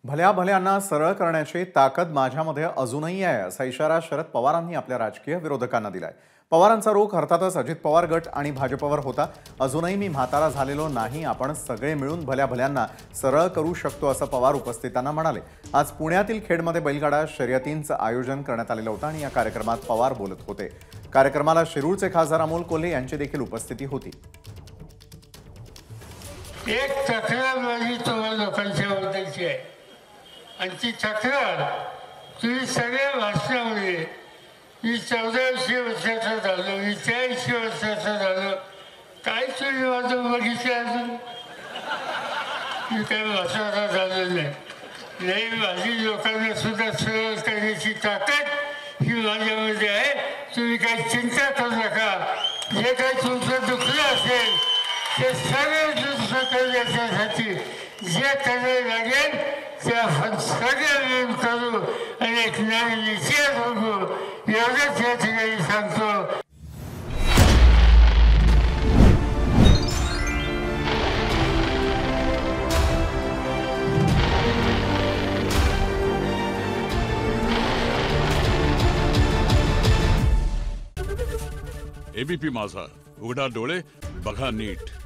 भल्या भल्यांना सरळ करण्याची ताकद माझ्यामध्ये अजूनही आहे, असा इशारा शरद पवारांनी आपल्या राजकीय विरोधकांना दिलाय. पवारांचा रोख अर्थातच अजित पवार गट आणि भाजपवर होता. अजूनही मी म्हातारा झालेलो नाही, आपण सगळे मिळून भल्या भल्यांना सरळ करू शकतो, असं पवार उपस्थितांना म्हणाले. आज पुण्यातील खेडमध्ये बैलगाडा शर्यतींचं आयोजन करण्यात आलेलं होतं आणि या कार्यक्रमात पवार बोलत होते. कार्यक्रमाला शिरूरचे खासदार अमोल कोल्हे यांची देखील उपस्थिती होती. एक तक्रार माझी तुम्हा लोकांच्या बद्दलची आहे आणि ती तक्रार तुम्ही सगळ्या भाषणामध्ये मी 1400 वर्षाचा झालो, मी 40 वर्षाचा झालो, काय तुम्ही माझं बघितलं अजून? मी काही वर्षाचा झालो नाही. माझी लोकांना सुद्धा सरळ करण्याची ताकद ही माझ्यामध्ये आहे. तुम्ही काही चिंता करू नका. जे काही तुमचं दुखलं असेल ते सगळं दुरुस्त करण्यासाठी जे करायला लागेल ते आपण सगळं मिळून करू आणि एक नवीन इतिहास बघू, एवढंच या ठिकाणी सांगतो. एबीपी माझा, उघडा डोळे बघा नीट.